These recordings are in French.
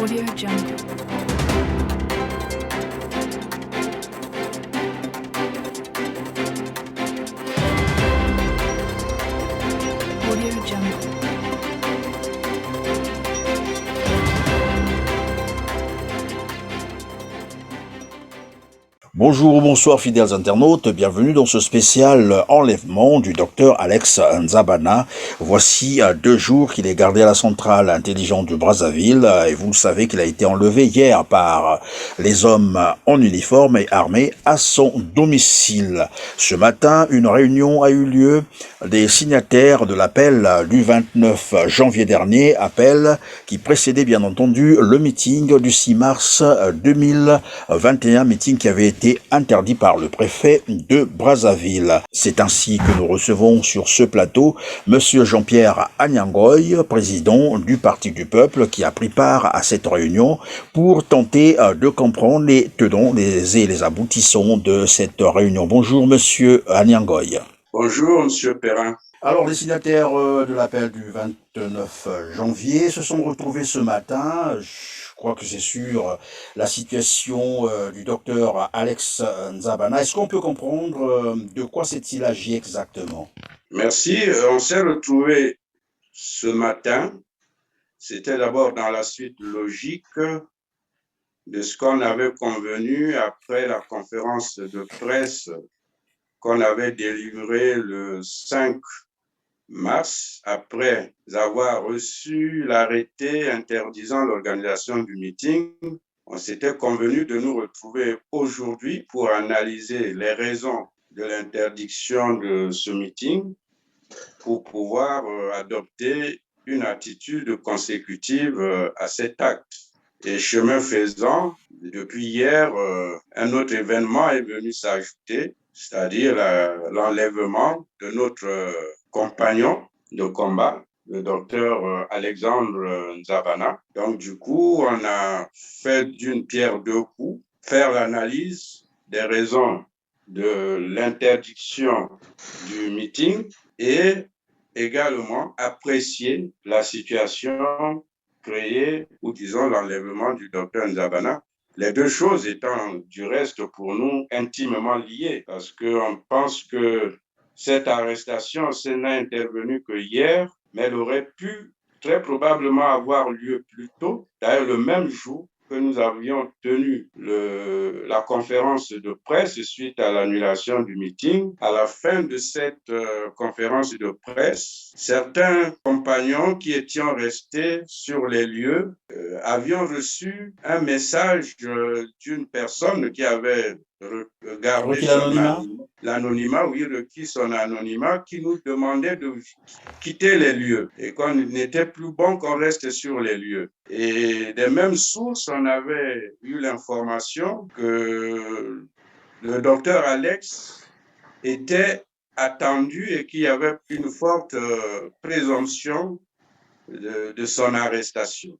Audio Jungle. Audio Jungle. Bonjour ou bonsoir fidèles internautes, bienvenue dans ce spécial enlèvement du docteur Alex Nzabana. Voici 2 jours qu'il est gardé à la centrale intelligente de Brazzaville et vous le savez qu'il a été enlevé hier par les hommes en uniforme et armés à son domicile. Ce matin, une réunion a eu lieu des signataires de l'appel du 29 janvier dernier, appel qui précédait bien entendu le meeting du 6 mars 2021, meeting qui avait été interdit par le préfet de Brazzaville. C'est ainsi que nous recevons sur ce plateau Monsieur Jean-Pierre Anyangoy, président du Parti du Peuple, qui a pris part à cette réunion pour tenter de comprendre les tenants et les aboutissants de cette réunion. Bonjour Monsieur Anyangoy. Bonjour Monsieur Perrin. Alors, les signataires de l'appel du 29 janvier se sont retrouvés ce matin. Je crois que c'est sur la situation du docteur Alex Nzabana. Est-ce qu'on peut comprendre de quoi s'est-il agi exactement? Merci. On s'est retrouvés ce matin. C'était d'abord dans la suite logique de ce qu'on avait convenu après la conférence de presse qu'on avait délivrée le 5 mars, après avoir reçu l'arrêté interdisant l'organisation du meeting. On s'était convenu de nous retrouver aujourd'hui pour analyser les raisons de l'interdiction de ce meeting pour pouvoir adopter une attitude consécutive à cet acte. Et chemin faisant, depuis hier, un autre événement est venu s'ajouter, c'est-à-dire l'enlèvement de notre compagnon de combat, le docteur Alexandre Nzabana. Donc, du coup, on a fait d'une pierre deux coups, faire l'analyse des raisons de l'interdiction du meeting et également apprécier la situation créée, ou disons l'enlèvement du docteur Nzabana. Les deux choses étant du reste pour nous intimement liées, parce qu'on pense que cette arrestation n'a intervenu que hier, mais elle aurait pu très probablement avoir lieu plus tôt, d'ailleurs le même jour que nous avions tenu la conférence de presse suite à l'annulation du meeting. À la fin de cette conférence de presse, certains compagnons qui étions restés sur les lieux avions reçu un message d'une personne qui avait gardé l'anonymat, oui, requis son anonymat, qui nous demandait de quitter les lieux et qu'on n'était plus bon qu'on reste sur les lieux. Et des mêmes sources, on avait eu l'information que le docteur Alex était attendu et qu'il y avait une forte présomption de son arrestation.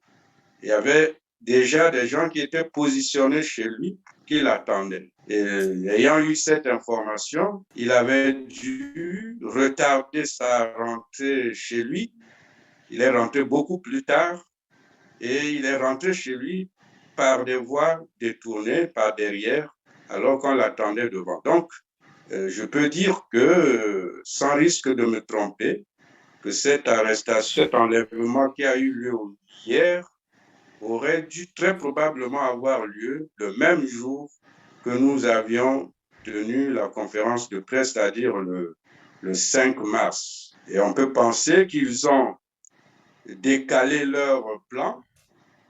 Il y avait déjà des gens qui étaient positionnés chez lui, qui l'attendaient. Et ayant eu cette information, il avait dû retarder sa rentrée chez lui. Il est rentré beaucoup plus tard et il est rentré chez lui par des voies détournées, par derrière, alors qu'on l'attendait devant. Donc, je peux dire que, sans risque de me tromper, que cette arrestation, cet enlèvement qui a eu lieu hier, aurait dû très probablement avoir lieu le même jour que nous avions tenu la conférence de presse, c'est-à-dire le 5 mars. Et on peut penser qu'ils ont décalé leur plan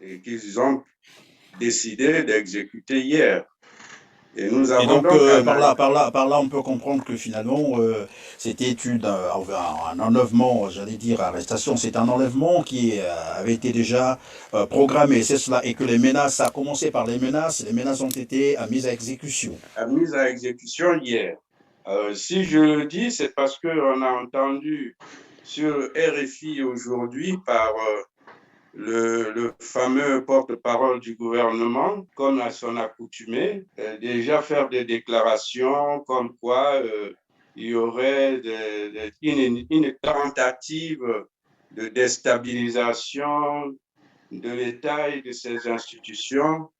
et qu'ils ont décidé d'exécuter hier. Et nous avons par là, on peut comprendre que finalement, c'était un enlèvement, j'allais dire arrestation, c'est un enlèvement qui avait été déjà programmé, c'est cela, et que les menaces, ça a commencé par les menaces ont été mises à exécution. Mises à exécution hier. Si je le dis, c'est parce qu'on a entendu sur RFI aujourd'hui par le fameux porte-parole du gouvernement, comme à son accoutumée, déjà faire des déclarations comme quoi il y aurait une tentative de déstabilisation de l'État et de ses institutions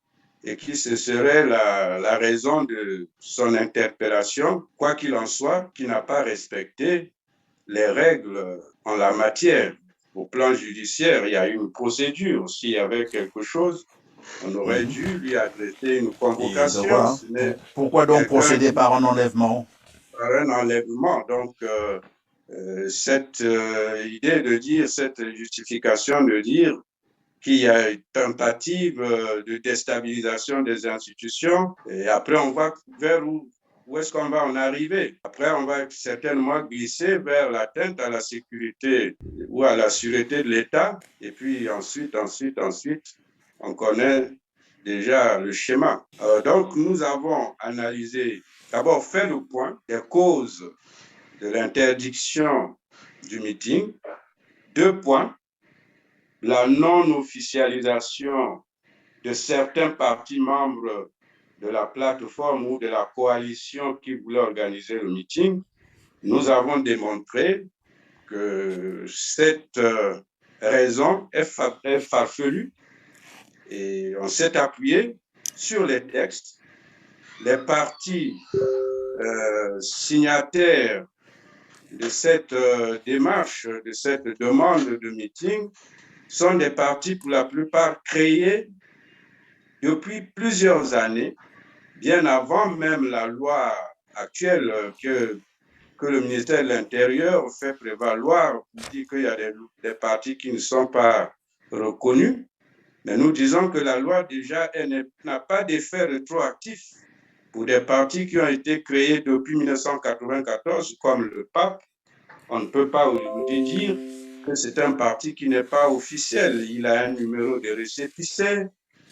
et qui ce serait la raison de son interpellation, quoi qu'il en soit, qui n'a pas respecté les règles en la matière. Au plan judiciaire, il y a une procédure. S'il y avait quelque chose, on aurait Mhm. dû lui adresser une Et donc convocation. voilà. Ce n'est Pourquoi donc quelqu'un procéder qui par un enlèvement? par un enlèvement. Donc, cette idée de dire, cette justification de dire qu'il y a une tentative de déstabilisation des institutions, et après on va vers où est-ce qu'on va en arriver? Après, on va certainement glisser vers l'atteinte à la sécurité ou à la sûreté de l'État. Et puis ensuite, on connaît déjà le schéma. Donc, nous avons analysé, d'abord fait le point des causes de l'interdiction du meeting. 2 points, la non-officialisation de certains partis membres de la plateforme ou de la coalition qui voulait organiser le meeting. Nous avons démontré que cette raison est farfelue et on s'est appuyé sur les textes. Les partis signataires de cette démarche, de cette demande de meeting, sont des partis pour la plupart créés depuis plusieurs années, bien avant même la loi actuelle que le ministère de l'Intérieur fait prévaloir pour dire qu'il y a des partis qui ne sont pas reconnus. Mais nous disons que la loi déjà n'a pas d'effet rétroactif pour des partis qui ont été créés depuis 1994, comme le PAP. On ne peut pas aujourd'hui dire que c'est un parti qui n'est pas officiel. Il a un numéro de récépissé,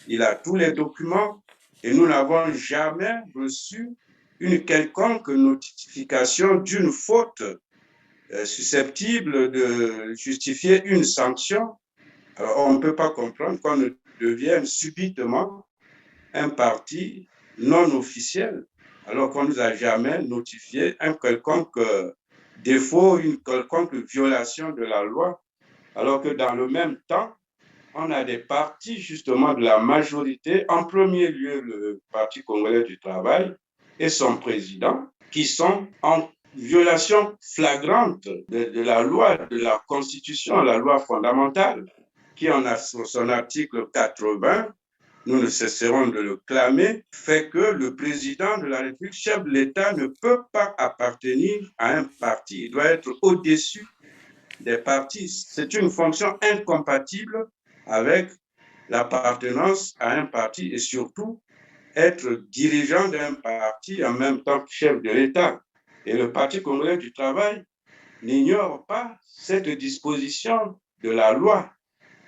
il a tous les documents et nous n'avons jamais reçu une quelconque notification d'une faute susceptible de justifier une sanction. Alors, on ne peut pas comprendre qu'on ne devienne subitement un parti non officiel alors qu'on ne nous a jamais notifié un quelconque défaut, une quelconque violation de la loi, alors que dans le même temps, on a des partis justement de la majorité, en premier lieu le Parti congolais du travail et son président, qui sont en violation flagrante de la loi, de la Constitution, la loi fondamentale, qui en a son article 80, nous ne cesserons de le clamer, fait que le président de la République, chef de l'État, ne peut pas appartenir à un parti. Il doit être au-dessus des partis. C'est une fonction incompatible avec l'appartenance à un parti et surtout être dirigeant d'un parti en même temps que chef de l'État. Et le Parti congolais du travail n'ignore pas cette disposition de la loi,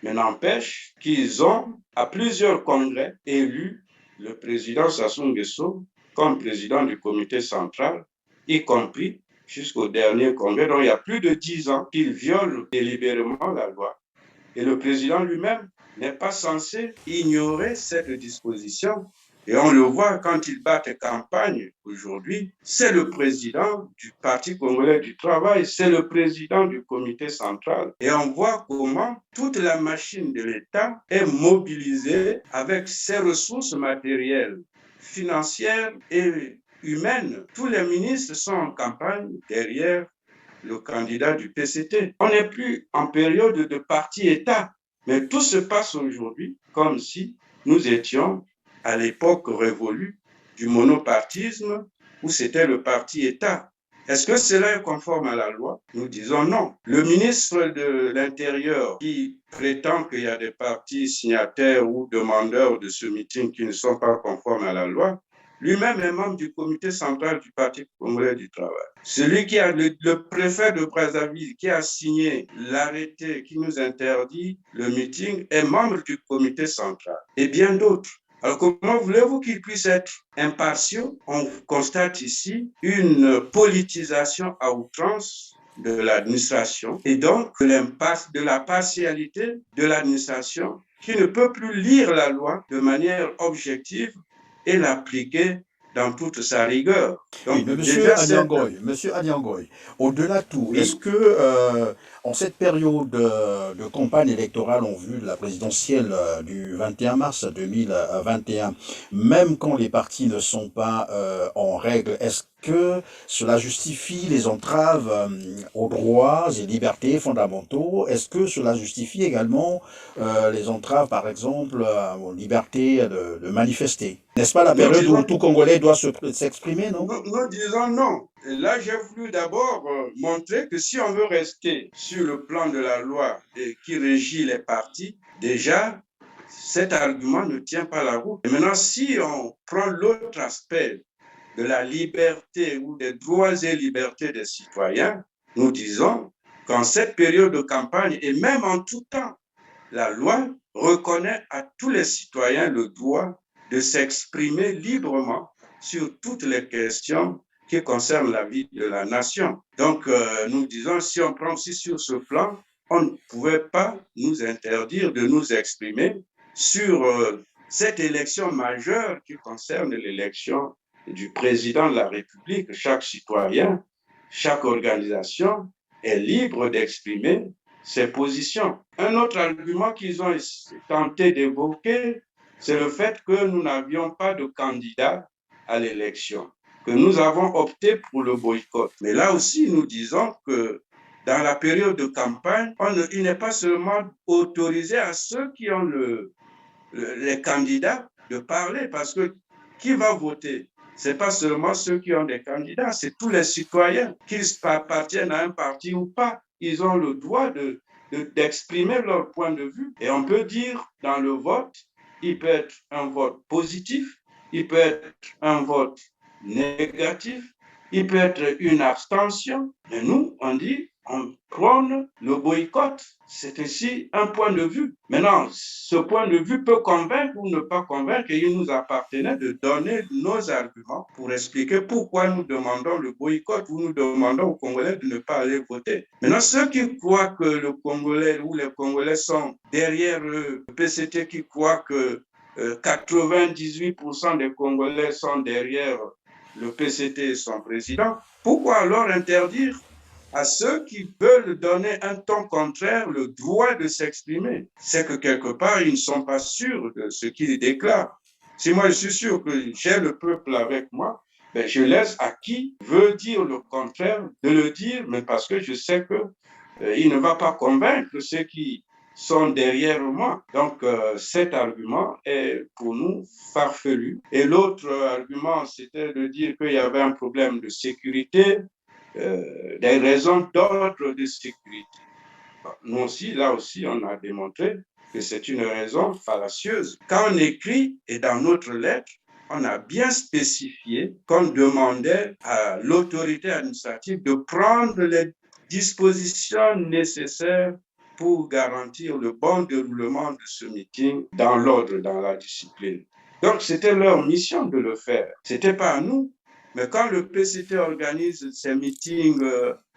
mais n'empêche qu'ils ont, à plusieurs congrès, élu le président Sassou Nguesso comme président du comité central, y compris jusqu'au dernier congrès. Donc, il y a plus de 10 ans qu'il viole délibérément la loi. Et le président lui-même n'est pas censé ignorer cette disposition. Et on le voit quand il bat campagne aujourd'hui, c'est le président du Parti congolais du travail, c'est le président du comité central. Et on voit comment toute la machine de l'État est mobilisée avec ses ressources matérielles, financières et humaines. Tous les ministres sont en campagne derrière le candidat du PCT. On n'est plus en période de parti-État, mais tout se passe aujourd'hui comme si nous étions à l'époque révolue du monopartisme où c'était le parti-État. Est-ce que cela est conforme à la loi? Nous disons non. Le ministre de l'Intérieur qui prétend qu'il y a des partis signataires ou demandeurs de ce meeting qui ne sont pas conformes à la loi, lui-même est membre du comité central du Parti congolais du travail. Celui qui a le préfet de Brazzaville qui a signé l'arrêté qui nous interdit le meeting est membre du comité central et bien d'autres. Alors comment voulez-vous qu'ils puissent être impartiaux? On constate ici une politisation à outrance de l'administration et donc l'impasse de la partialité de l'administration qui ne peut plus lire la loi de manière objective et l'appliquer dans toute sa rigueur. Oui, Donc, mais déjà, Monsieur Adiangoy, au-delà de tout, est-ce oui, que En cette période de campagne électorale en vue de la présidentielle du 21 mars 2021, même quand les partis ne sont pas en règle, est-ce que cela justifie les entraves aux droits et libertés fondamentaux? Est-ce que cela justifie également les entraves, par exemple, aux libertés de manifester? N'est-ce pas la Nous période où disons, tout Congolais doit s'exprimer, non? nous disons non. Et là, j'ai voulu d'abord montrer que si on veut rester sur le plan de la loi qui régit les partis, déjà, cet argument ne tient pas la route. Et maintenant, si on prend l'autre aspect de la liberté ou des droits et libertés des citoyens, nous disons qu'en cette période de campagne et même en tout temps, la loi reconnaît à tous les citoyens le droit de s'exprimer librement sur toutes les questions qui concernent la vie de la nation. Donc, nous disons, si on prend aussi sur ce plan, on ne pouvait pas nous interdire de nous exprimer sur cette élection majeure qui concerne l'élection du président de la République. Chaque citoyen, chaque organisation est libre d'exprimer ses positions. Un autre argument qu'ils ont tenté d'évoquer, c'est le fait que nous n'avions pas de candidat à l'élection, que nous avons opté pour le boycott. Mais là aussi, nous disons que dans la période de campagne, il n'est pas seulement autorisé à ceux qui ont les candidats de parler, parce que qui va voter? Ce n'est pas seulement ceux qui ont des candidats, c'est tous les citoyens, qu'ils appartiennent à un parti ou pas. Ils ont le droit d'exprimer leur point de vue. Et on peut dire dans le vote, il peut être un vote positif, il peut être un vote négatif, il peut être une abstention. Mais nous, on dit, on prône le boycott. C'est aussi un point de vue. Maintenant, ce point de vue peut convaincre ou ne pas convaincre, et il nous appartenait de donner nos arguments pour expliquer pourquoi nous demandons le boycott ou nous demandons aux Congolais de ne pas aller voter. Maintenant, ceux qui croient que le Congolais ou les Congolais sont derrière le PCT, qui croient que 98% des Congolais sont derrière le PCT et son président, pourquoi alors interdire à ceux qui veulent donner un ton contraire le droit de s'exprimer? C'est que quelque part, ils ne sont pas sûrs de ce qu'ils déclarent. Si moi je suis sûr que j'ai le peuple avec moi, ben je laisse à qui veut dire le contraire de le dire, mais parce que je sais que il ne va pas convaincre ceux qui sont derrière moi. Donc, cet argument est pour nous farfelu. Et l'autre argument, c'était de dire qu'il y avait un problème de sécurité, des raisons d'ordre de sécurité. Nous aussi, là aussi, on a démontré que c'est une raison fallacieuse. Quand on écrit, et dans notre lettre, on a bien spécifié qu'on demandait à l'autorité administrative de prendre les dispositions nécessaires pour garantir le bon déroulement de ce meeting dans l'ordre, dans la discipline. Donc, c'était leur mission de le faire. Ce n'était pas à nous. Mais quand le PCT organise ses meetings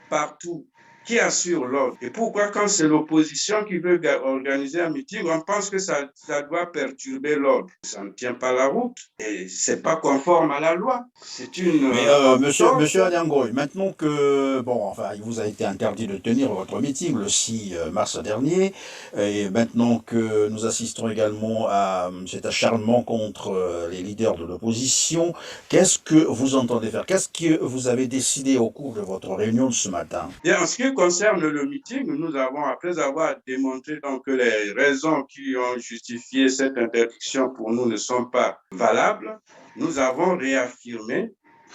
partout, qui assure l'ordre? Et pourquoi quand c'est l'opposition qui veut organiser un meeting, on pense que ça doit perturber l'ordre? Ça ne tient pas la route et c'est pas conforme à la loi. C'est une Mais entente. monsieur Adiangoy, maintenant que, bon, enfin, il vous a été interdit de tenir votre meeting le 6 mars dernier, et maintenant que nous assistons également à cet acharnement contre les leaders de l'opposition, qu'est-ce que vous entendez faire? Qu'est-ce que vous avez décidé au cours de votre réunion de ce matin? Et en ce qui concerne le meeting, nous avons, après avoir démontré donc que les raisons qui ont justifié cette interdiction pour nous ne sont pas valables, nous avons réaffirmé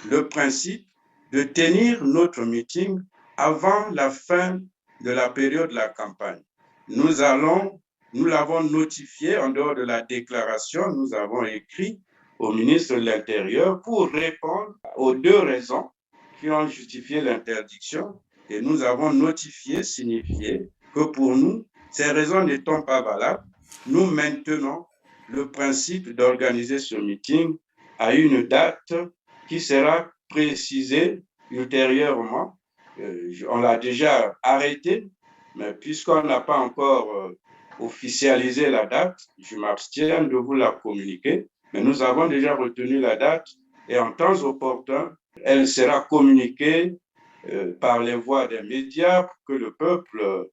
le principe de tenir notre meeting avant la fin de la période de la campagne. Nous l'avons notifié en dehors de la déclaration, nous avons écrit au ministre de l'Intérieur pour répondre aux deux raisons qui ont justifié l'interdiction. Et nous avons notifié, signifié que pour nous, ces raisons n'étant pas valables, nous maintenons le principe d'organiser ce meeting à une date qui sera précisée ultérieurement. On l'a déjà arrêté, mais puisqu'on n'a pas encore officialisé la date, je m'abstiens de vous la communiquer. Mais nous avons déjà retenu la date et en temps opportun, elle sera communiquée par les voies des médias pour que le peuple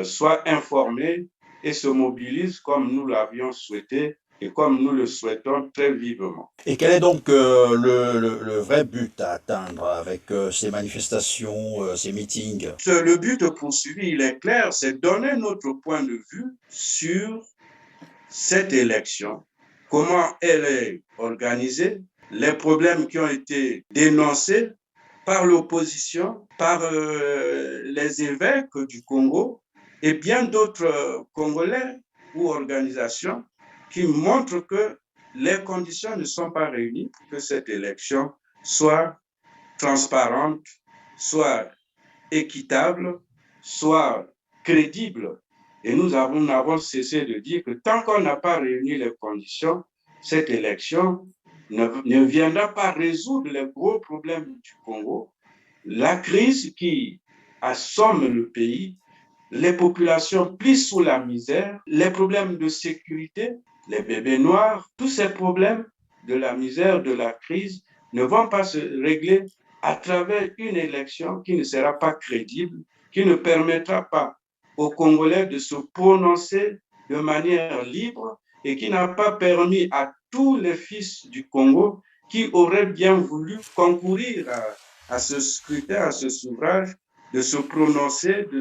soit informé et se mobilise comme nous l'avions souhaité et comme nous le souhaitons très vivement. Et quel est donc le vrai but à atteindre avec ces manifestations, ces meetings? Le but poursuivi, il est clair, c'est donner notre point de vue sur cette élection, comment elle est organisée, les problèmes qui ont été dénoncés par l'opposition, par les évêques du Congo et bien d'autres Congolais ou organisations qui montrent que les conditions ne sont pas réunies pour que cette élection soit transparente, soit équitable, soit crédible. Et nous n'avons cessé de dire que tant qu'on n'a pas réuni les conditions, cette élection ne viendra pas résoudre les gros problèmes du Congo, la crise qui assomme le pays, les populations plient sous la misère, les problèmes de sécurité, les bébés noirs, tous ces problèmes de la misère, de la crise ne vont pas se régler à travers une élection qui ne sera pas crédible, qui ne permettra pas aux Congolais de se prononcer de manière libre et qui n'a pas permis à tous les fils du Congo qui auraient bien voulu concourir à ce scrutin, à ce suffrage, de se prononcer, de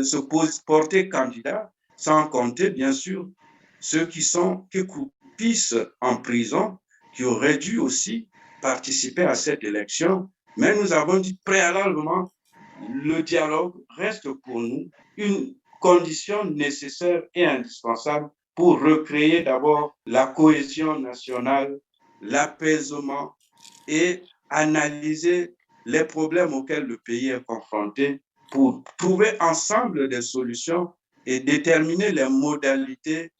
se porter candidat, sans compter, bien sûr, ceux qui croupissent en prison, qui auraient dû aussi participer à cette élection. Mais nous avons dit préalablement, le dialogue reste pour nous une condition nécessaire et indispensable pour recréer d'abord la cohésion nationale, l'apaisement et analyser les problèmes auxquels le pays est confronté pour trouver ensemble des solutions et déterminer les modalités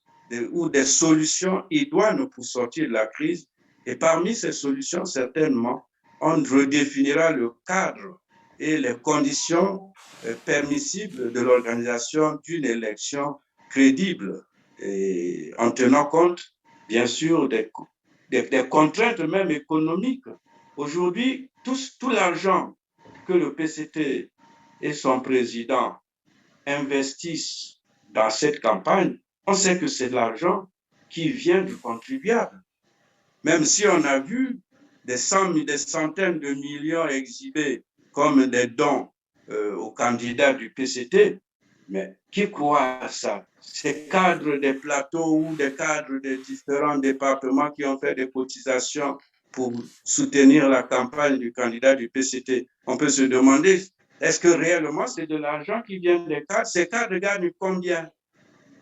ou des solutions idoines pour sortir de la crise. Et parmi ces solutions, certainement, on redéfinira le cadre et les conditions permissibles de l'organisation d'une élection crédible et en tenant compte, bien sûr, des contraintes même économiques. Aujourd'hui, tout l'argent que le PCT et son président investissent dans cette campagne, on sait que c'est de l'argent qui vient du contribuable. Même si on a vu des centaines de millions exhibés comme des dons aux candidats du PCT, mais qui croit à ça? Ces cadres des plateaux ou des cadres des différents départements qui ont fait des cotisations pour soutenir la campagne du candidat du PCT, on peut se demander, est-ce que réellement c'est de l'argent qui vient des cadres? Ces cadres gagnent combien?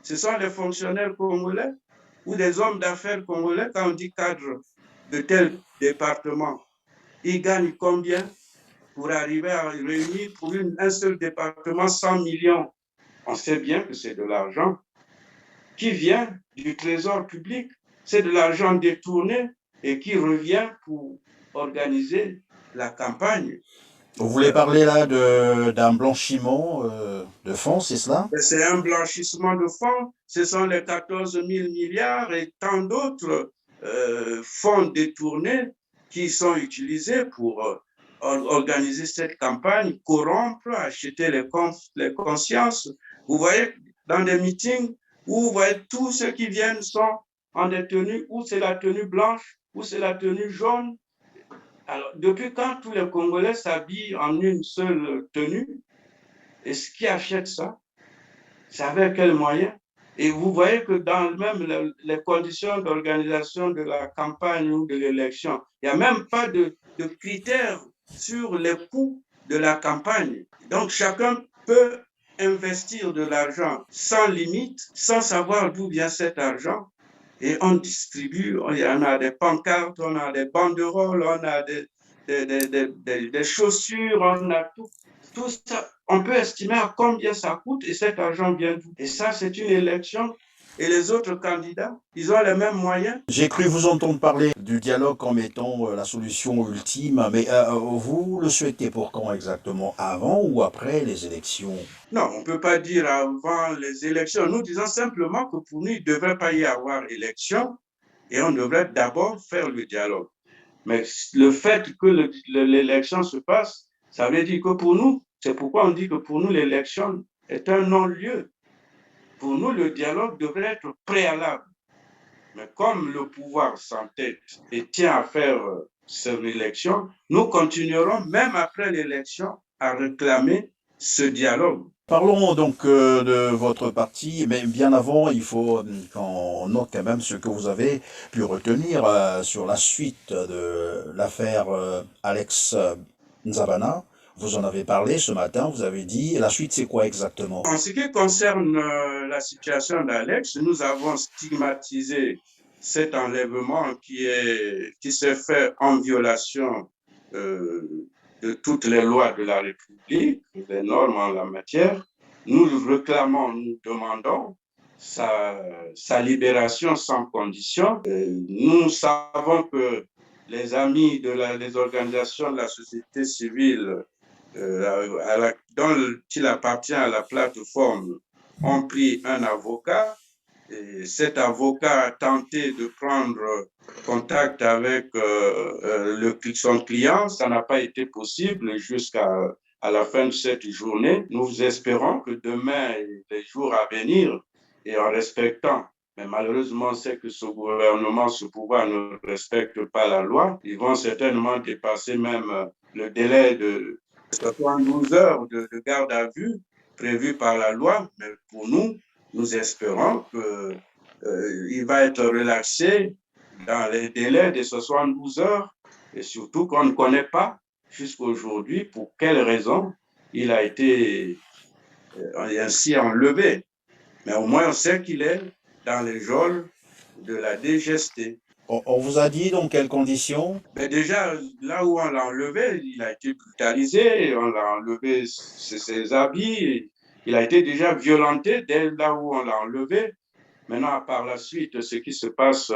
Ce sont les fonctionnaires congolais ou des hommes d'affaires congolais, quand on dit cadre de tel département, ils gagnent combien pour arriver à réunir pour un seul département 100 millions? On sait bien que c'est de l'argent qui vient du trésor public, c'est de l'argent détourné et qui revient pour organiser la campagne. Vous voulez parler là d'un blanchiment de fonds, c'est cela? C'est un blanchissement de fonds, ce sont les 14 000 milliards et tant d'autres fonds détournés qui sont utilisés pour organiser cette campagne, corrompre, acheter les consciences. Vous voyez, dans des meetings où vous voyez tous ceux qui viennent sont en des tenues, où c'est la tenue blanche, où c'est la tenue jaune. Alors, depuis quand tous les Congolais s'habillent en une seule tenue? Et ce qui achète ça, c'est avec quels moyens? Et vous voyez que dans même les conditions d'organisation de la campagne ou de l'élection, il n'y a même pas de critères sur les coûts de la campagne. Donc, chacun peut investir de l'argent sans limite, sans savoir d'où vient cet argent. Et on distribue, il y en a des pancartes, on a des banderoles, on a des chaussures, on a tout. Tout ça, on peut estimer à combien ça coûte et cet argent vient d'où. Et ça, c'est une élection. Et les autres candidats, ils ont les mêmes moyens. J'ai cru vous entendre parler du dialogue comme étant la solution ultime, mais vous le souhaitez pour quand exactement? Avant ou après les élections? Non, on ne peut pas dire avant les élections. Nous disons simplement que pour nous, il ne devrait pas y avoir élection et on devrait d'abord faire le dialogue. Mais le fait que l'élection se passe Ça veut dire que pour nous, c'est pourquoi on dit que pour nous, l'élection est un non-lieu. Pour nous, le dialogue devrait être préalable. Mais comme le pouvoir s'entête et tient à faire cette élection, nous continuerons, même après l'élection, à réclamer ce dialogue. Parlons donc de votre parti, mais bien avant, il faut qu'on note quand même ce que vous avez pu retenir sur la suite de l'affaire Alex Nzabana. Vous en avez parlé ce matin, vous avez dit, la suite c'est quoi exactement? En ce qui concerne la situation d'Alex, nous avons stigmatisé cet enlèvement qui s'est fait en violation euh, de toutes les lois de la République, des normes en la matière. Nous réclamons, nous demandons sa libération sans condition. Nous savons que les amis des organisations de la société civile dont il appartient à la plateforme ont pris un avocat. Et cet avocat a tenté de prendre contact avec son client. Ça n'a pas été possible jusqu'à la fin de cette journée. Nous espérons que demain et les jours à venir, et en respectant, mais malheureusement, c'est que ce gouvernement, ce pouvoir ne respecte pas la loi. Ils vont certainement dépasser même le délai de 72 heures de garde à vue prévu par la loi. Mais pour nous, nous espérons qu'il va être relaxé dans les délais de 72 heures et surtout qu'on ne connaît pas jusqu'à aujourd'hui pour quelles raisons il a été ainsi enlevé. Mais au moins, on sait qu'il est dans les geôles de la DGST. On vous a dit dans quelles conditions? Mais déjà, là où on l'a enlevé, il a été brutalisé, on l'a enlevé ses habits, il a été déjà violenté dès là où on l'a enlevé. Maintenant, par la suite, ce qui se passe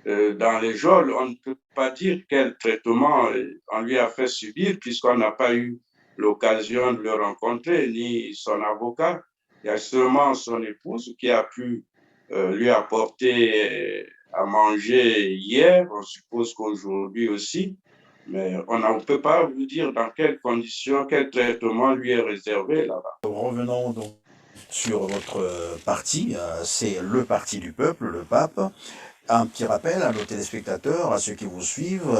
dans les geôles, on ne peut pas dire quel traitement on lui a fait subir puisqu'on n'a pas eu l'occasion de le rencontrer, ni son avocat. Il y a seulement son épouse qui a pu lui apporter à manger hier. On suppose qu'aujourd'hui aussi. Mais on ne peut pas vous dire dans quelles conditions, quel traitement lui est réservé là-bas. Revenons donc sur votre parti, c'est le parti du peuple, le pape. Un petit rappel à nos téléspectateurs, à ceux qui vous suivent,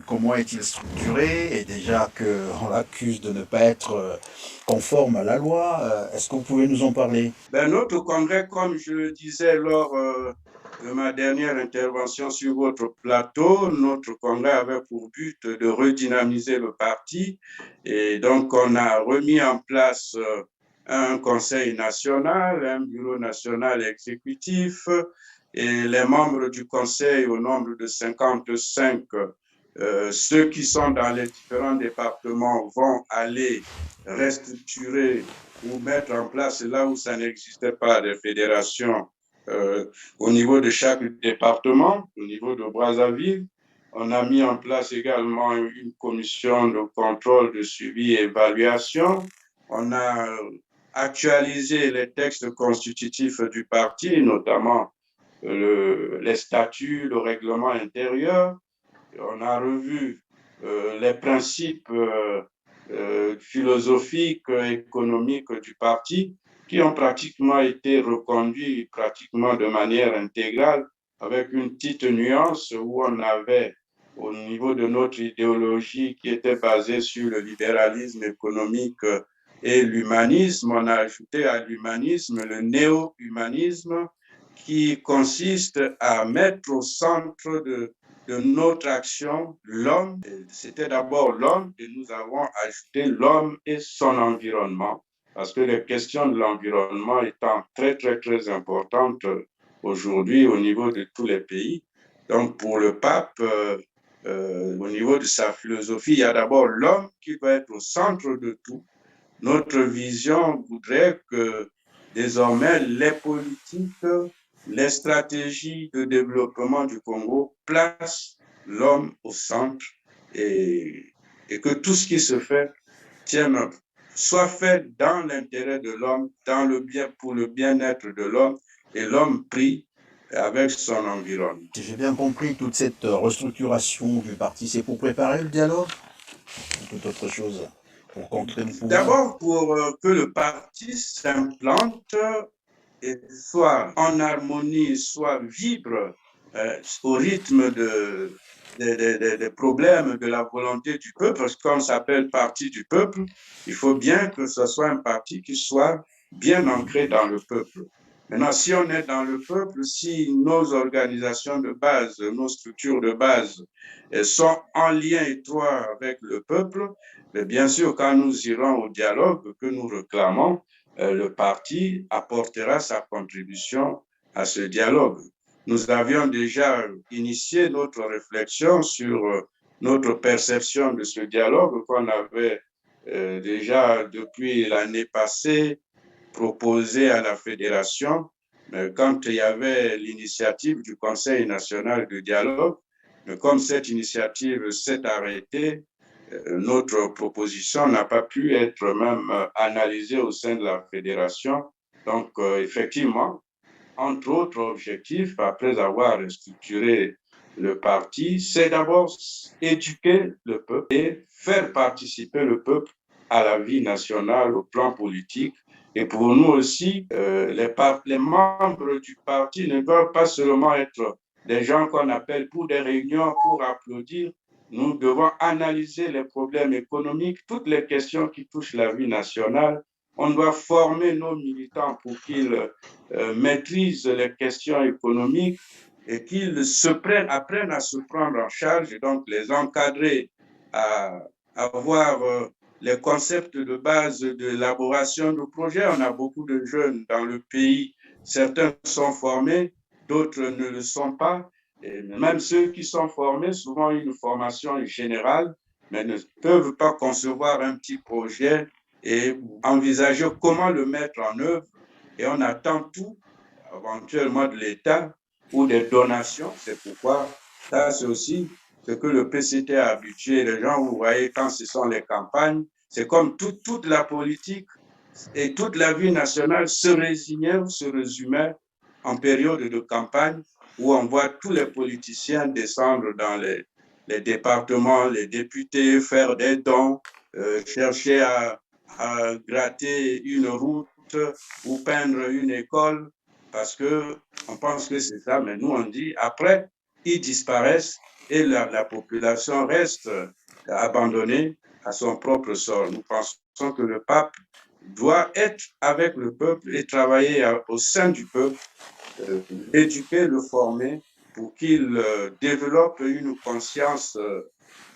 comment est-il structuré? Et déjà qu'on l'accuse de ne pas être conforme à la loi, est-ce que vous pouvez nous en parler? Ben, notre congrès, comme je le disais lors de ma dernière intervention sur votre plateau, notre congrès avait pour but de redynamiser le parti. Et donc, on a remis en place un conseil national, un bureau national exécutif, et les membres du conseil au nombre de 55, ceux qui sont dans les différents départements vont aller restructurer ou mettre en place là où ça n'existait pas de fédération au niveau de chaque département, au niveau de Brazzaville. On a mis en place également une commission de contrôle, de suivi et évaluation. On a actualisé les textes constitutifs du parti, notamment les statuts, le règlement intérieur. On a revu les principes philosophiques, économiques du parti qui ont pratiquement été reconduits pratiquement de manière intégrale avec une petite nuance où on avait au niveau de notre idéologie qui était basée sur le libéralisme économique et l'humanisme, on a ajouté à l'humanisme le néo-humanisme qui consiste à mettre au centre de notre action l'homme. C'était d'abord l'homme et nous avons ajouté l'homme et son environnement parce que les questions de l'environnement étant très, très, très importantes aujourd'hui au niveau de tous les pays. Donc, pour le pape, au niveau de sa philosophie, il y a d'abord l'homme qui va être au centre de tout. Notre vision voudrait que désormais les politiques, les stratégies de développement du Congo placent l'homme au centre et que tout ce qui se fait soit fait dans l'intérêt de l'homme, pour le bien-être de l'homme et l'homme pris avec son environnement. Si j'ai bien compris, toute cette restructuration du parti, c'est pour préparer le dialogue ou toute autre chose? D'abord, pour que le parti s'implante et soit en harmonie, soit vibre au rythme des problèmes de la volonté du peuple, parce qu'on s'appelle parti du peuple, il faut bien que ce soit un parti qui soit bien ancré dans le peuple. Maintenant, si on est dans le peuple, si nos organisations de base, nos structures de base sont en lien étroit avec le peuple, mais bien sûr, quand nous irons au dialogue que nous réclamons, le parti apportera sa contribution à ce dialogue. Nous avions déjà initié notre réflexion sur notre perception de ce dialogue qu'on avait déjà depuis l'année passée proposé à la fédération quand il y avait l'initiative du Conseil national de dialogue. Mais comme cette initiative s'est arrêtée, notre proposition n'a pas pu être même analysée au sein de la fédération. Donc, effectivement, entre autres objectifs, après avoir structuré le parti, c'est d'abord éduquer le peuple et faire participer le peuple à la vie nationale au plan politique. Et pour nous aussi, les membres du parti ne doivent pas seulement être des gens qu'on appelle pour des réunions, pour applaudir. Nous devons analyser les problèmes économiques, toutes les questions qui touchent la vie nationale. On doit former nos militants pour qu'ils maîtrisent les questions économiques et qu'ils apprennent à se prendre en charge, donc les encadrer à avoir les concepts de base de l'élaboration de projets. On a beaucoup de jeunes dans le pays, certains sont formés, d'autres ne le sont pas. Et même ceux qui sont formés, souvent une formation générale, mais ne peuvent pas concevoir un petit projet et envisager comment le mettre en œuvre. Et on attend tout, éventuellement de l'État ou des donations. C'est pourquoi ça, c'est aussi ce que le PCT a habitué les gens. Vous voyez, quand ce sont les campagnes, c'est comme toute la politique et toute la vie nationale se résignait ou se résumait en période de campagne où on voit tous les politiciens descendre dans les départements, les députés faire des dons, chercher à gratter une route ou peindre une école parce qu'on pense que c'est ça, mais nous on dit après, ils disparaissent et la population reste abandonnée à son propre sort. Nous pensons que le pape doit être avec le peuple et travailler au sein du peuple, éduquer, le former pour qu'il développe une conscience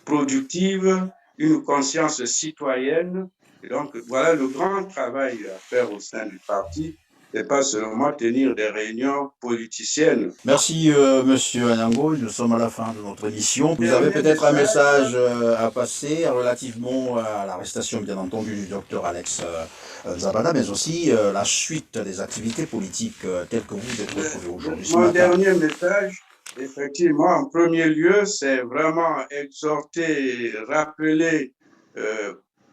productive, une conscience citoyenne. Et donc, voilà le grand travail à faire au sein du parti, et pas seulement tenir des réunions politiciennes. Merci, Monsieur Anyango. Nous sommes à la fin de notre émission. Vous avez peut-être un message à passer relativement à l'arrestation, bien entendu, du docteur Alex Nzabana, mais aussi la suite des activités politiques telles que vous êtes retrouvés aujourd'hui. Mon dernier message, effectivement, en premier lieu, c'est vraiment exhorter, rappeler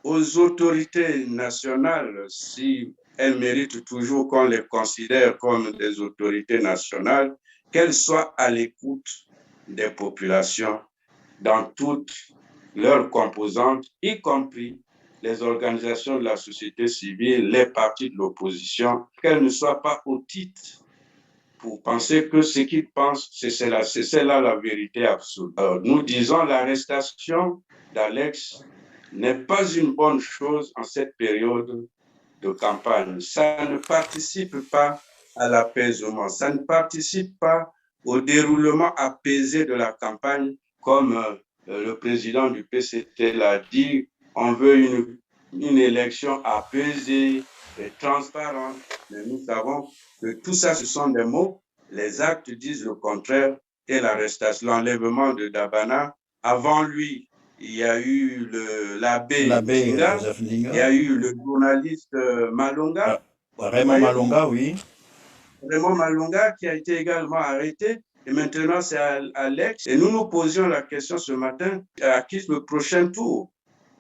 aux autorités nationales, si elles méritent toujours qu'on les considère comme des autorités nationales, qu'elles soient à l'écoute des populations dans toutes leurs composantes, y compris les organisations de la société civile, les partis de l'opposition, qu'elles ne soient pas au titre pour penser que ce qu'ils pensent, c'est celle-là la vérité absolue. Alors, nous disons l'arrestation d'Alex n'est pas une bonne chose en cette période de campagne. Ça ne participe pas à l'apaisement, ça ne participe pas au déroulement apaisé de la campagne, comme le président du PCT l'a dit, on veut une élection apaisée et transparente, mais nous savons que tout ça, ce sont des mots, les actes disent le contraire, et l'arrestation, l'enlèvement de Dabana, avant lui, il y a eu l'abbé Ndinga, il y a eu le journaliste Malonga. Raymond Malonga, oui. Raymond Malonga qui a été également arrêté. Et maintenant, c'est Alex. Et nous nous posions la question ce matin, à qui le prochain tour?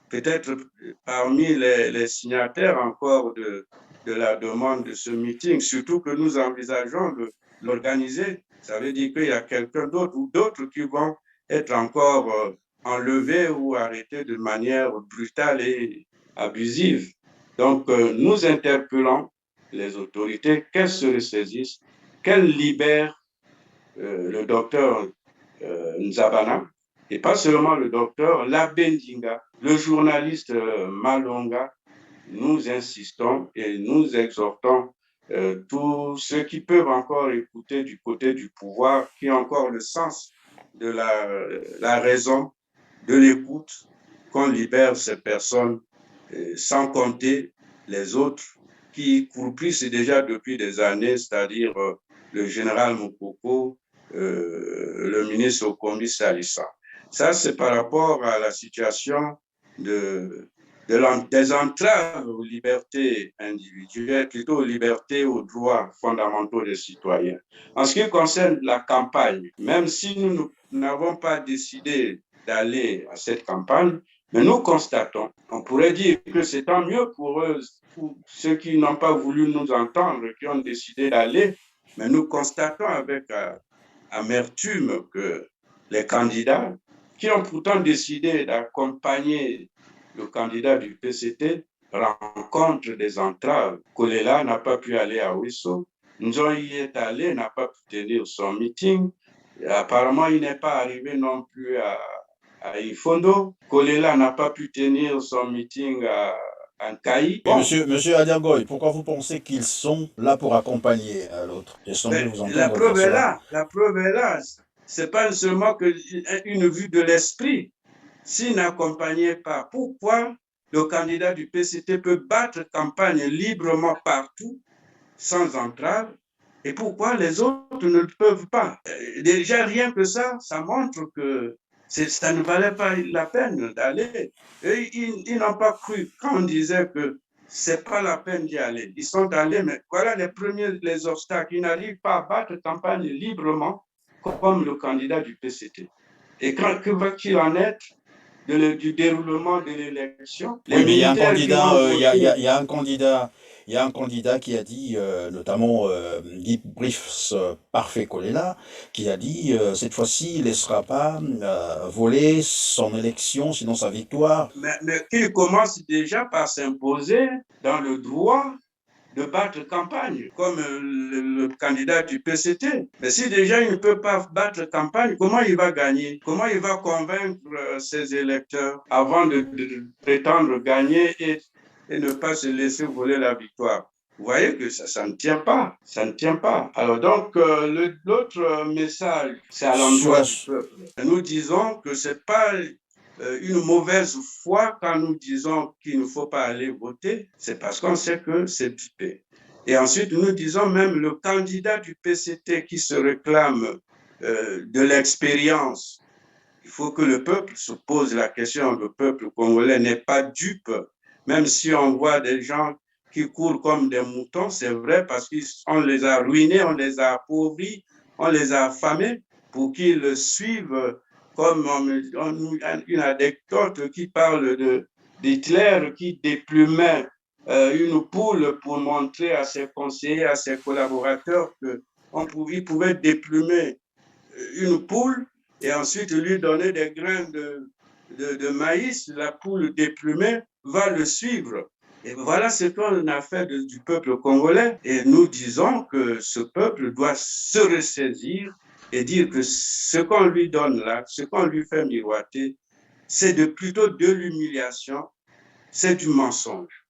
Peut-être parmi les signataires encore de la demande de ce meeting, surtout que nous envisageons de l'organiser. Ça veut dire qu'il y a quelqu'un d'autre ou d'autres qui vont être encore enlevés ou arrêtés de manière brutale et abusive. Donc, nous interpellons les autorités qu'elles se ressaisissent, qu'elles libèrent le docteur Nzabana, et pas seulement le docteur, l'abbé Ndinga, le journaliste Malonga. Nous insistons et nous exhortons tous ceux qui peuvent encore écouter du côté du pouvoir, qui ont encore le sens de la raison, de l'écoute, qu'on libère ces personnes, sans compter les autres qui croupissent déjà depuis des années, c'est-à-dire le général Moukoko, le ministre Okombi Salissa. Ça, c'est par rapport à la situation des entraves aux libertés individuelles, plutôt aux libertés, aux droits fondamentaux des citoyens. En ce qui concerne la campagne, même si nous n'avons pas décidé d'aller à cette campagne, mais nous constatons, on pourrait dire que c'est tant mieux pour eux, pour ceux qui n'ont pas voulu nous entendre, qui ont décidé d'aller, mais nous constatons avec amertume que les candidats qui ont pourtant décidé d'accompagner le candidat du PCT rencontrent des entraves. Kolela n'a pas pu aller à Ouisso, Nzoyi est allé, n'a pas pu tenir son meeting. Et apparemment, il n'est pas arrivé non plus à Ifondo. Kolela n'a pas pu tenir son meeting à Nkaï. Et monsieur Adiagoy, pourquoi vous pensez qu'ils sont là pour accompagner l'autre? J'ai semblé vous entendre la preuve dire est cela. là, la preuve est là. C'est pas seulement une vue de l'esprit. S'il n'accompagnait pas, pourquoi le candidat du PCT peut battre campagne librement partout, sans entrave, et pourquoi les autres ne le peuvent pas? Déjà, rien que ça montre que ça ne valait pas la peine d'aller. Et ils n'ont pas cru quand on disait que c'est pas la peine d'y aller. Ils sont allés, mais voilà les obstacles. Ils n'arrivent pas à battre campagne librement comme le candidat du PCT. Et que va-t-il en être du déroulement de l'élection? Oui, mais il y a un candidat, il y a un candidat, il y a un candidat qui a dit, notamment Guy Briefs Parfait Kolela, qui a dit cette fois-ci, il ne laissera pas voler son élection, sinon sa victoire. Mais qu'il commence déjà par s'imposer dans le droit de battre campagne, comme le candidat du PCT. Mais si déjà il ne peut pas battre campagne, comment il va gagner? Comment il va convaincre ses électeurs avant de prétendre gagner et ne pas se laisser voler la victoire? Vous voyez que ça ne tient pas, ça ne tient pas. Alors donc, l'autre message, c'est à l'endroit du peuple. Nous disons que c'est pas une mauvaise foi quand nous disons qu'il ne faut pas aller voter, c'est parce qu'on sait que c'est bipé. Et ensuite, nous disons même le candidat du PCT qui se réclame de l'expérience. Il faut que le peuple se pose la question. Le peuple congolais n'est pas dupe, même si on voit des gens qui courent comme des moutons, c'est vrai, parce qu'on les a ruinés, on les a appauvris, on les a affamés pour qu'ils suivent, comme une anecdote qui parle d'Hitler qui déplumait une poule pour montrer à ses conseillers, à ses collaborateurs qu'il pouvait déplumer une poule et ensuite lui donner des grains de maïs. La poule déplumée va le suivre. Et voilà ce qu'on a fait du peuple congolais. Et nous disons que ce peuple doit se ressaisir et dire que ce qu'on lui donne là, ce qu'on lui fait miroiter, c'est plutôt de l'humiliation, c'est du mensonge.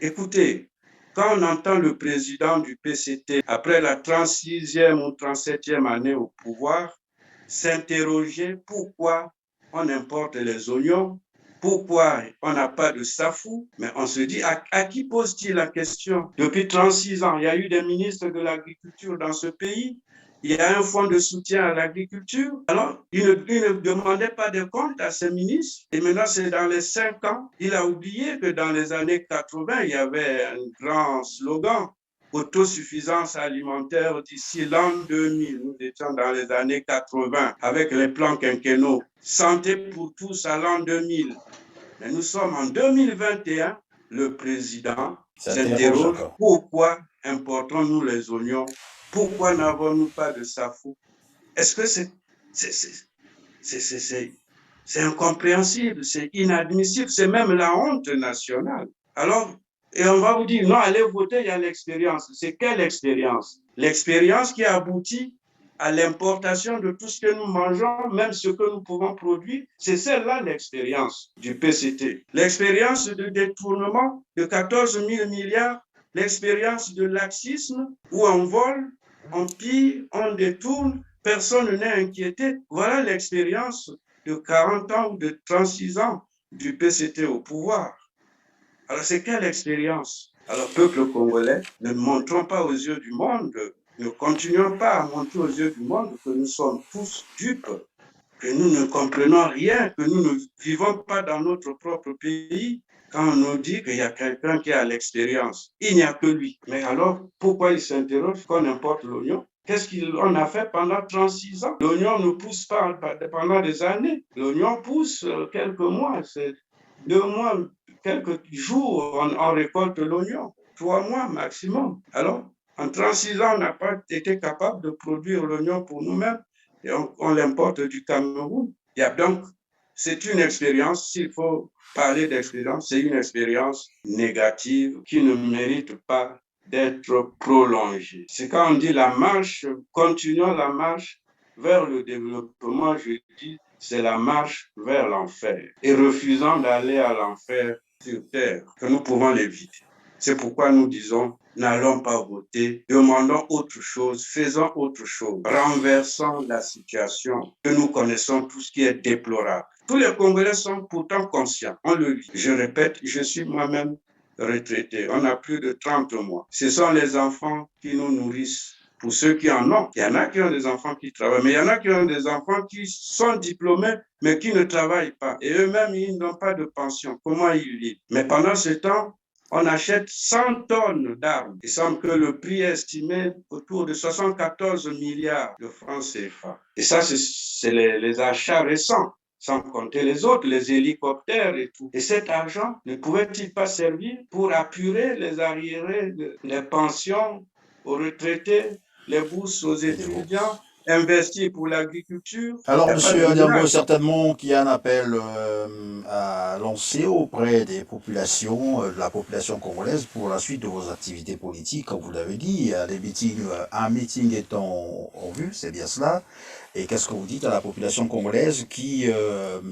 Écoutez, quand on entend le président du PCT, après la 36e ou 37e année au pouvoir, s'interroger pourquoi on importe les oignons, pourquoi on n'a pas de safou, mais on se dit à qui pose-t-il la question? Depuis 36 ans, il y a eu des ministres de l'agriculture dans ce pays, il y a un fonds de soutien à l'agriculture. Alors, il ne demandait pas de compte à ses ministres. Et maintenant, c'est dans les 5 ans, il a oublié que dans les années 80, il y avait un grand slogan, autosuffisance alimentaire d'ici l'an 2000. Nous étions dans les années 80 avec les plans quinquennaux. Santé pour tous à l'an 2000. Mais nous sommes en 2021. Le président s'interroge pourquoi importons-nous les oignons? Pourquoi n'avons-nous pas de safou? Est-ce que C'est incompréhensible, c'est inadmissible, c'est même la honte nationale. Alors, et on va vous dire, non, allez voter, il y a l'expérience. C'est quelle expérience? L'expérience qui aboutit à l'importation de tout ce que nous mangeons, même ce que nous pouvons produire, c'est celle-là l'expérience du PCT. L'expérience de détournement de 14 000 milliards, l'expérience de laxisme où on vole, on pille, on détourne, personne n'est inquiété. Voilà l'expérience de 40 ans ou de 36 ans du PCT au pouvoir. Alors, c'est quelle expérience? Alors, peuple congolais, ne montrons pas aux yeux du monde, ne continuons pas à montrer aux yeux du monde que nous sommes tous dupes, que nous ne comprenons rien, que nous ne vivons pas dans notre propre pays. Quand on nous dit qu'il y a quelqu'un qui a l'expérience, il n'y a que lui. Mais alors, pourquoi il s'interroge qu'on importe l'oignon? Qu'est-ce qu'on a fait pendant 36 ans? L'oignon ne pousse pas pendant des années. L'oignon pousse quelques mois, c'est 2 mois, quelques jours, on récolte l'oignon. 3 mois maximum. Alors, en 36 ans, on n'a pas été capable de produire l'oignon pour nous-mêmes et on l'importe du Cameroun. Il y a donc, c'est une expérience, s'il faut parler d'expérience, c'est une expérience négative qui ne mérite pas d'être prolongée. C'est quand on dit la marche, continuons la marche vers le développement, je dis, c'est la marche vers l'enfer. Et refusant d'aller à l'enfer sur terre, que nous pouvons l'éviter. C'est pourquoi nous disons, n'allons pas voter, demandons autre chose, faisons autre chose, renversons la situation que nous connaissons tous qui est déplorable. Tous les Congolais sont pourtant conscients, on le vit. Je répète, je suis moi-même retraité, on a plus de 30 mois. Ce sont les enfants qui nous nourrissent. Pour ceux qui en ont, il y en a qui ont des enfants qui travaillent, mais il y en a qui ont des enfants qui sont diplômés, mais qui ne travaillent pas. Et eux-mêmes, ils n'ont pas de pension. Comment ils vivent? Mais pendant ce temps, on achète 100 tonnes d'armes. Il semble que le prix est estimé autour de 74 milliards de francs CFA. Et ça, c'est les achats récents, sans compter les autres, les hélicoptères et tout. Et cet argent ne pouvait-il pas servir pour apurer les arriérés, les pensions aux retraités, les bourses aux étudiants, investir pour l'agriculture? Alors, Monsieur Adiambo, certainement qu'il y a un appel à lancer auprès des populations, de la population congolaise pour la suite de vos activités politiques, comme vous l'avez dit. Il y a des meetings, un meeting étant en vue, c'est bien cela. Et qu'est-ce que vous dites à la population congolaise qui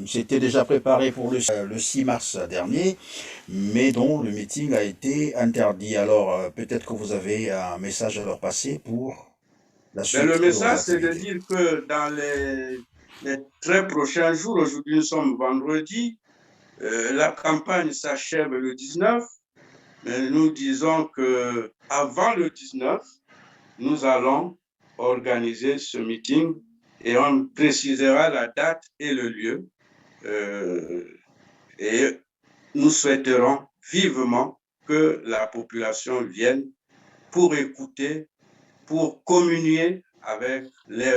s'était déjà préparée pour le 6 mars dernier, mais dont le meeting a été interdit? Alors, peut-être que vous avez un message à leur passer pour la suite Mais le de vos message, c'est de activités. dire que dans les très prochains jours, aujourd'hui nous sommes vendredi, la campagne s'achève le 19, mais nous disons que avant le 19, nous allons organiser ce meeting et on précisera la date et le lieu. Et nous souhaiterons vivement que la population vienne pour écouter, pour communier avec les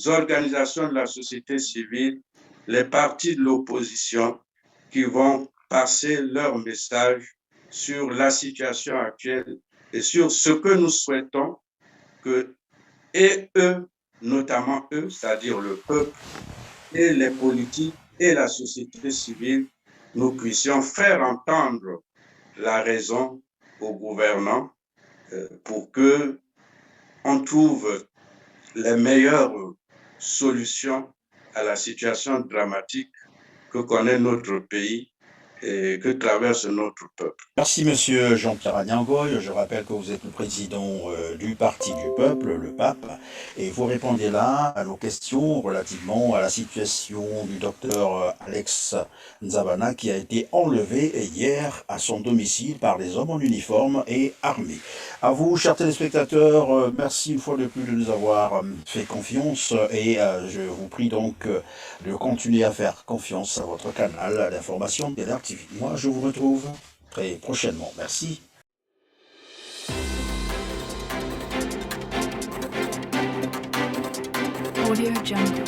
organisations de la société civile, les partis de l'opposition qui vont passer leur message sur la situation actuelle et sur ce que nous souhaitons que, et eux, notamment eux, c'est-à-dire le peuple, et les politiques et la société civile, nous puissions faire entendre la raison aux gouvernants pour que on trouve les meilleures solutions à la situation dramatique que connaît notre pays et que traverse notre peuple. Merci Monsieur Jean-Pierre Adiangoy. Je rappelle que vous êtes le président du Parti du Peuple, le PAP, et vous répondez là à nos questions relativement à la situation du docteur Alex Nzabana qui a été enlevé hier à son domicile par des hommes en uniforme et armés. À vous, chers téléspectateurs, merci une fois de plus de nous avoir fait confiance et je vous prie donc de continuer à faire confiance à votre canal d'information de LR TV. Moi, je vous retrouve très prochainement. Merci. Audio Jungle.